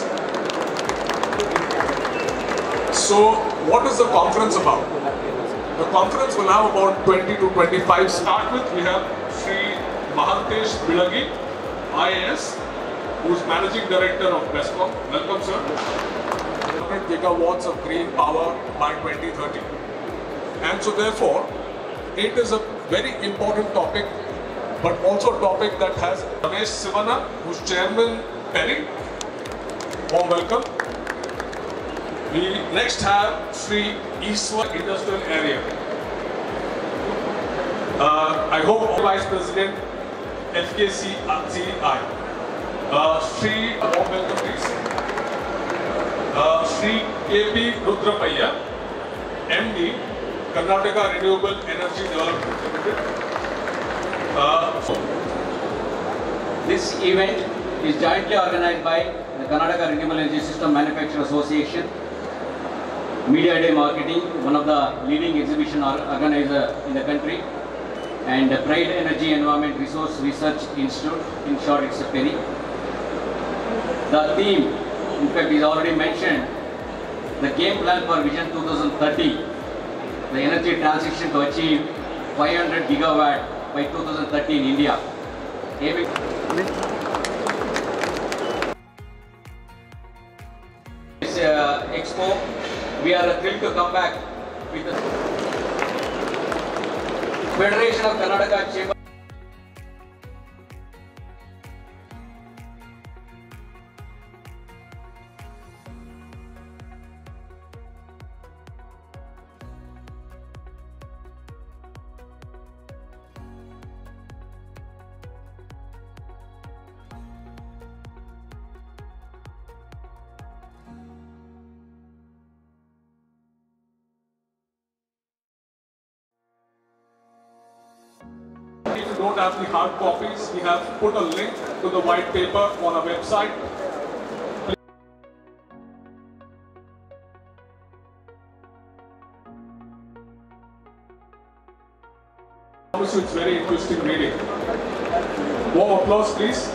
please. So, what is the conference about? The conference will have about 20 to 25. Start with, we have Sri Mahantesh Bilagi, IAS, who is Managing Director of BESCOM. Welcome, sir. 100 gigawatts of green power by 2030. And so therefore, it is a very important topic, but also a topic that has Ramesh Sivana, who's Chairman Perry. Warm welcome. We next have Sri Iswar Industrial Area. I hope Vice President FKCI. Sri, warm welcome please. Sri KP Rudrapayya, MD, Karnataka Renewable Energy Development Limited. This event is jointly organized by the Karnataka Renewable Energy System Manufacturers Association, Media Day Marketing, one of the leading exhibition organizer in the country, and the Pride Energy Environment Resource Research Institute, in short it's PERI. The theme, in fact, is already mentioned, the game plan for Vision 2030, the energy transition to achieve 500 gigawatt by 2030 in India. Aiming this expo, we are thrilled to come back with the Federation of Karnataka Chamber. If you don't have the hard copies, we have put a link to the white paper on our website. I promise you it's very interesting reading. Warm applause, please.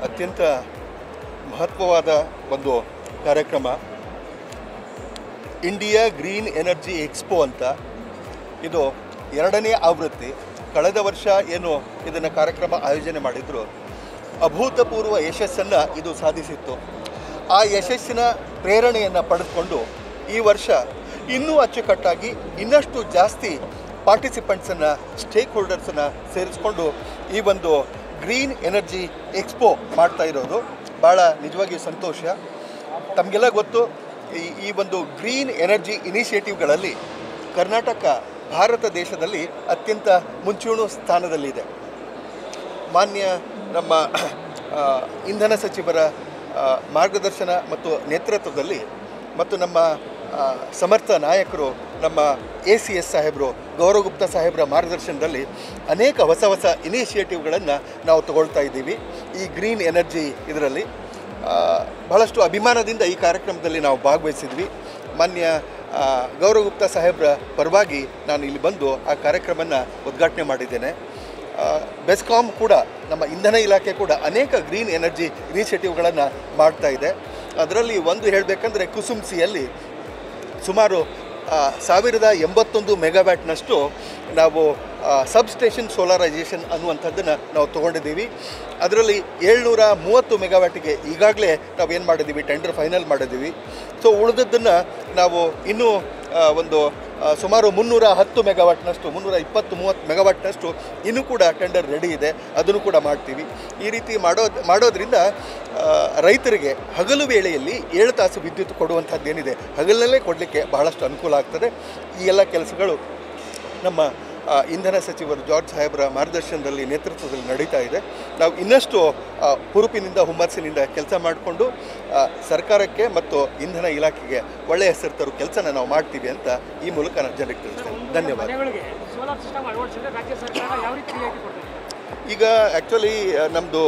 ಅತ್ಯಂತ ಮಹತ್ವವಾದ ಒಂದು ಕಾರ್ಯಕ್ರಮ India green energy expo ಅಂತ. ಇದು 2ನೇ ಆವೃತ್ತಿ. ಕಳೆದ ವರ್ಷ ಏನು ಇದನ್ನು ಕಾರ್ಯಕ್ರಮ ಆಯೋಜನೆ ಮಾಡಿದ್ರು, ಅಭೂತಪೂರ್ವ ಯಶಸ್ಸನ್ನು ಇದು ಸಾಧಿಸಿತ್ತು. ಆ ಯಶಸ್ಸಿನ ಪ್ರೇರಣೆಯನ್ನು ಪಡೆದುಕೊಂಡು ಈ ವರ್ಷ ಇನ್ನೂ ಅಚ್ಚುಕಟ್ಟಾಗಿ ಇನ್ನಷ್ಟು ಜಾಸ್ತಿ ಪಾರ್ಟಿಸಿಪೆಂಟ್ಸನ್ನು, ಸ್ಟೇಕ್ ಹೋಲ್ಡರ್ಸನ್ನು ಸೇರಿಸ್ಕೊಂಡು ಈ ಒಂದು ಗ್ರೀನ್ ಎನರ್ಜಿ ಎಕ್ಸ್ಪೋ ಮಾಡ್ತಾ ಇರೋದು ಭಾಳ ನಿಜವಾಗಿಯೂ ಸಂತೋಷ. ತಮಗೆಲ್ಲ ಗೊತ್ತು, ಈ ಒಂದು ಗ್ರೀನ್ ಎನರ್ಜಿ ಇನಿಷಿಯೇಟಿವ್ಗಳಲ್ಲಿ ಕರ್ನಾಟಕ ಭಾರತ ದೇಶದಲ್ಲಿ ಅತ್ಯಂತ ಮುಂಚೂಣು ಸ್ಥಾನದಲ್ಲಿದೆ. ಮಾನ್ಯ ನಮ್ಮ ಇಂಧನ ಸಚಿವರ ಮಾರ್ಗದರ್ಶನ ಮತ್ತು ನೇತೃತ್ವದಲ್ಲಿ ಮತ್ತು ನಮ್ಮ ಸಮರ್ಥ ನಾಯಕರು ನಮ್ಮ ACS ಸಾಹೇಬರು, ಗೌರವ್ ಗುಪ್ತಾ ಸಾಹೇಬರ ಮಾರ್ಗದರ್ಶನದಲ್ಲಿ ಅನೇಕ ಹೊಸ ಹೊಸ ಇನಿಷಿಯೇಟಿವ್ಗಳನ್ನು ನಾವು ತಗೊಳ್ತಾ ಇದ್ದೀವಿ. ಈ ಗ್ರೀನ್ ಎನರ್ಜಿ ಇದರಲ್ಲಿ ಬಹಳಷ್ಟು ಅಭಿಮಾನದಿಂದ ಈ ಕಾರ್ಯಕ್ರಮದಲ್ಲಿ ನಾವು ಭಾಗವಹಿಸಿದ್ವಿ. ಮಾನ್ಯ ಗೌರವ್ ಗುಪ್ತಾ ಸಾಹೇಬರ ಪರವಾಗಿ ನಾನು ಇಲ್ಲಿ ಬಂದು ಆ ಕಾರ್ಯಕ್ರಮವನ್ನು ಉದ್ಘಾಟನೆ ಮಾಡಿದ್ದೇನೆ. ಬೆಸ್ಕಾಂ ಕೂಡ, ನಮ್ಮ ಇಂಧನ ಇಲಾಖೆ ಕೂಡ ಅನೇಕ ಗ್ರೀನ್ ಎನರ್ಜಿ ಇನಿಷಿಯೇಟಿವ್ಗಳನ್ನು ಮಾಡ್ತಾ ಇದೆ. ಅದರಲ್ಲಿ ಒಂದು ಹೇಳಬೇಕಂದ್ರೆ ಕುಸುಮ್ಸಿಯಲ್ಲಿ ಸುಮಾರು 1081 ಮೆಗಾವ್ಯಾಟ್ನಷ್ಟು ನಾವು ಸಬ್ಸ್ಟೇಷನ್ ಸೋಲಾರೈಸೇಷನ್ ಅನ್ನುವಂಥದ್ದನ್ನು ನಾವು ತೊಗೊಂಡಿದ್ದೀವಿ. ಅದರಲ್ಲಿ 730 ಮೆಗಾವ್ಯಾಟಿಗೆ ಈಗಾಗಲೇ ನಾವು ಏನು ಮಾಡಿದ್ದೀವಿ, ಟೆಂಡರ್ ಫೈನಲ್ ಮಾಡಿದ್ದೀವಿ. ಸೊ ಉಳಿದದ್ದನ್ನು ನಾವು ಇನ್ನೂ ಒಂದು ಸುಮಾರು 310 ಮೆಗಾವಾಟ್ನಷ್ಟು, 320-30 ಮೆಗಾವಾಟ್ನಷ್ಟು ಇನ್ನೂ ಕೂಡ ಟೆಂಡರ್ ರೆಡಿ ಇದೆ, ಅದನ್ನು ಕೂಡ ಮಾಡ್ತೀವಿ. ಈ ರೀತಿ ಮಾಡೋದ್ರಿಂದ ರೈತರಿಗೆ ಹಗಲು ವೇಳೆಯಲ್ಲಿ 7 ತಾಸು ವಿದ್ಯುತ್ ಕೊಡುವಂಥದ್ದೇನಿದೆ, ಹಗಲಿನಲ್ಲೇ ಕೊಡಲಿಕ್ಕೆ ಬಹಳಷ್ಟು ಅನುಕೂಲ ಆಗ್ತದೆ. ಈ ಎಲ್ಲ ಕೆಲಸಗಳು ನಮ್ಮ ಇಂಧನ ಸಚಿವರು ಜಾರ್ಜ್ ಸಾಹೇಬರ ಮಾರ್ಗದರ್ಶನದಲ್ಲಿ, ನೇತೃತ್ವದಲ್ಲಿ ನಡೀತಾ ಇದೆ. ನಾವು ಇನ್ನಷ್ಟು ಹುರುಪಿನಿಂದ, ಹುಮ್ಮಸ್ಸಿನಿಂದ ಕೆಲಸ ಮಾಡಿಕೊಂಡು ಸರ್ಕಾರಕ್ಕೆ ಮತ್ತು ಇಂಧನ ಇಲಾಖೆಗೆ ಒಳ್ಳೆಯ ಹೆಸರು ತರೋ ಕೆಲಸನ ನಾವು ಮಾಡ್ತೀವಿ ಅಂತ ಈ ಮೂಲಕ ನಾನು ಜನರಿಗೆ ತಿಳಿಸ್ತೇನೆ. ಧನ್ಯವಾದ. ಈಗ ಆ್ಯಕ್ಚುಲಿ ನಮ್ಮದು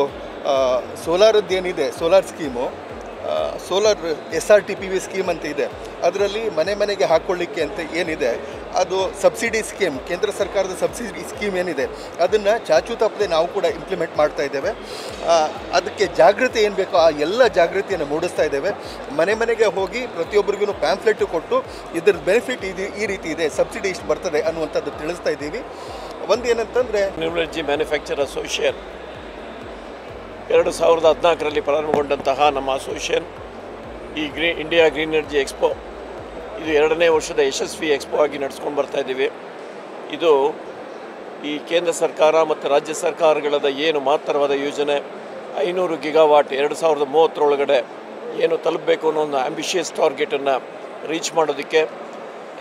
ಸೋಲಾರದ್ದೇನಿದೆ, solar scheme, solar SRTPV scheme ಅಂತ ಇದೆ. ಅದರಲ್ಲಿ ಮನೆ ಮನೆಗೆ ಹಾಕ್ಕೊಳ್ಳಿಕ್ಕೆ ಅಂತ ಏನಿದೆ, ಅದು ಸಬ್ಸಿಡಿ ಸ್ಕೀಮ್, ಕೇಂದ್ರ ಸರ್ಕಾರದ ಸಬ್ಸಿಡಿ ಸ್ಕೀಮ್ ಏನಿದೆ, ಅದನ್ನು ಚಾಚೂ ತಪ್ಪದೆ ನಾವು ಕೂಡ ಇಂಪ್ಲಿಮೆಂಟ್ ಮಾಡ್ತಾ ಇದ್ದೇವೆ. ಅದಕ್ಕೆ ಜಾಗೃತಿ ಏನು ಬೇಕೋ ಆ ಎಲ್ಲ ಜಾಗೃತಿಯನ್ನು ಮೂಡಿಸ್ತಾ ಇದ್ದೇವೆ. ಮನೆ ಮನೆಗೆ ಹೋಗಿ ಪ್ರತಿಯೊಬ್ಬರಿಗೂ ಪ್ಯಾಂಫ್ಲೆಟ್ಟು ಕೊಟ್ಟು ಇದರ ಬೆನಿಫಿಟ್ ಈ ರೀತಿ ಇದೆ, ಸಬ್ಸಿಡಿ ಇಷ್ಟು ಬರ್ತದೆ ಅನ್ನುವಂಥದ್ದು ತಿಳಿಸ್ತಾ ಇದ್ದೀವಿ. ಒಂದು ಏನಂತಂದರೆ, ರಿನ್ಯೂವಬಲ್ ಎನರ್ಜಿ ಮ್ಯಾನುಫ್ಯಾಕ್ಚರ್ ಅಸೋಸಿಯೇಷನ್ 2014ರಲ್ಲಿ ಪ್ರಾರಂಭಗೊಂಡಂತಹ ನಮ್ಮ ಅಸೋಸಿಯೇಷನ್ ಈ ಇಂಡಿಯಾ ಗ್ರೀನ್ ಎನರ್ಜಿ ಎಕ್ಸ್ಪೋ ಇದು 2ನೇ ವರ್ಷದ ಯಶಸ್ವಿ ಎಕ್ಸ್ಪೋ ಆಗಿ ನಡೆಸ್ಕೊಂಡು ಬರ್ತಾ ಇದ್ದೀವಿ. ಇದು ಈ ಕೇಂದ್ರ ಸರ್ಕಾರ ಮತ್ತು ರಾಜ್ಯ ಸರ್ಕಾರಗಳದ ಏನು ಮಹತ್ತರವಾದ ಯೋಜನೆ 500 ಗಿಗಾವಾಟ್ 2030 ಏನು ತಲುಪಬೇಕು ಅನ್ನೋ ಒಂದು ಆಂಬಿಷಿಯಸ್ ಟಾರ್ಗೆಟನ್ನು ರೀಚ್ ಮಾಡೋದಕ್ಕೆ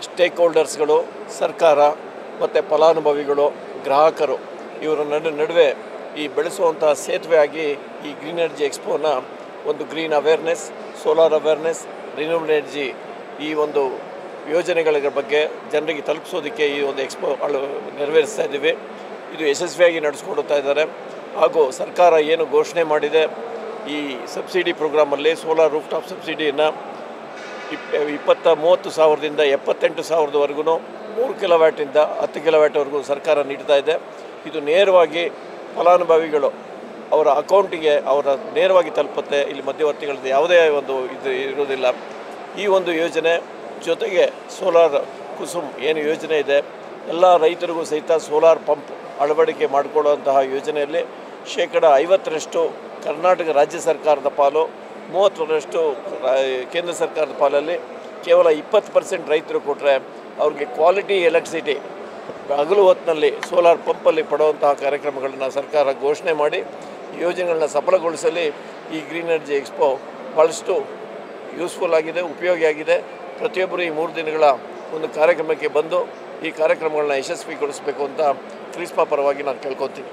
ಸ್ಟೇಕ್ ಹೋಲ್ಡರ್ಸ್ಗಳು, ಸರ್ಕಾರ ಮತ್ತು ಫಲಾನುಭವಿಗಳು, ಗ್ರಾಹಕರು ಇವರ ನಡುವೆ ಈ ಬೆಳೆಸುವಂಥ ಸೇತುವೆಯಾಗಿ ಈ ಗ್ರೀನ್ ಎನರ್ಜಿ ಎಕ್ಸ್ಪೋನ ಒಂದು green awareness, solar awareness, renewable energy ಈ ಒಂದು ಯೋಜನೆಗಳ ಬಗ್ಗೆ ಜನರಿಗೆ ತಲುಪಿಸೋದಕ್ಕೆ ಈ ಒಂದು ಎಕ್ಸ್ಪೋ ನೆರವೇರಿಸ್ತಾ ಇದ್ದೀವಿ. ಇದು ಯಶಸ್ವಿಯಾಗಿ ನಡೆಸ್ಕೊಡ್ತಾ ಇದ್ದಾರೆ. ಹಾಗೂ ಸರ್ಕಾರ ಏನು ಘೋಷಣೆ ಮಾಡಿದೆ, ಈ ಸಬ್ಸಿಡಿ ಪ್ರೋಗ್ರಾಮಲ್ಲಿ ಸೋಲಾರ್ ರೂಫ್ ಟಾಪ್ ಸಬ್ಸಿಡಿಯನ್ನು 30,000 ಸಾವಿರದಿಂದ 78,000ವರೆಗೂ 3 ಕಿಲೋವ್ಯಾಟಿಂದ 10 ಕಿಲೋವ್ಯಾಟ್ವರೆಗೂ ಸರ್ಕಾರ ನೀಡ್ತಾ ಇದೆ. ಇದು ನೇರವಾಗಿ ಫಲಾನುಭವಿಗಳು ಅವರ ಅಕೌಂಟಿಗೆ ನೇರವಾಗಿ ತಲುಪುತ್ತೆ. ಇಲ್ಲಿ ಮಧ್ಯವರ್ತಿಗಳದ್ದು ಯಾವುದೇ ಒಂದು ಇದು ಇರೋದಿಲ್ಲ. ಈ ಒಂದು ಯೋಜನೆ ಜೊತೆಗೆ ಸೋಲಾರ್ ಕುಸುಮ್ ಏನು ಯೋಜನೆ ಇದೆ, ಎಲ್ಲ ರೈತರಿಗೂ ಸಹಿತ ಸೋಲಾರ್ ಪಂಪ್ ಅಳವಡಿಕೆ ಮಾಡಿಕೊಡುವಂತಹ ಯೋಜನೆಯಲ್ಲಿ 50% ಕರ್ನಾಟಕ ರಾಜ್ಯ ಸರ್ಕಾರದ ಪಾಲು, 30% ಕೇಂದ್ರ ಸರ್ಕಾರದ ಪಾಲಲ್ಲಿ ಕೇವಲ 20% ರೈತರು ಕೊಟ್ಟರೆ ಅವ್ರಿಗೆ ಕ್ವಾಲಿಟಿ ಎಲೆಕ್ಟ್ರಿಸಿಟಿ ಹಗಲು ಹೊತ್ತಿನಲ್ಲಿ ಸೋಲಾರ್ ಪಂಪಲ್ಲಿ ಪಡುವಂತಹ ಕಾರ್ಯಕ್ರಮಗಳನ್ನು ಸರ್ಕಾರ ಘೋಷಣೆ ಮಾಡಿ ಯೋಜನೆಗಳನ್ನ ಸಫಲಗೊಳಿಸಲಿ ಈ ಗ್ರೀನ್ ಎನರ್ಜಿ ಎಕ್ಸ್ಪೋ ಭಾಳಷ್ಟು ಯೂಸ್ಫುಲ್ ಆಗಿದೆ, ಉಪಯೋಗಿಯಾಗಿದೆ. ಪ್ರತಿಯೊಬ್ಬರು ಈ 3 ದಿನಗಳ ಒಂದು ಕಾರ್ಯಕ್ರಮಕ್ಕೆ ಬಂದು ಈ ಕಾರ್ಯಕ್ರಮಗಳನ್ನ ಯಶಸ್ವಿಗೊಳಿಸಬೇಕು ಅಂತ ಕ್ರಿಸ್ಪಾ ಪರವಾಗಿ ನಾನು ಕೇಳ್ಕೊತೀನಿ.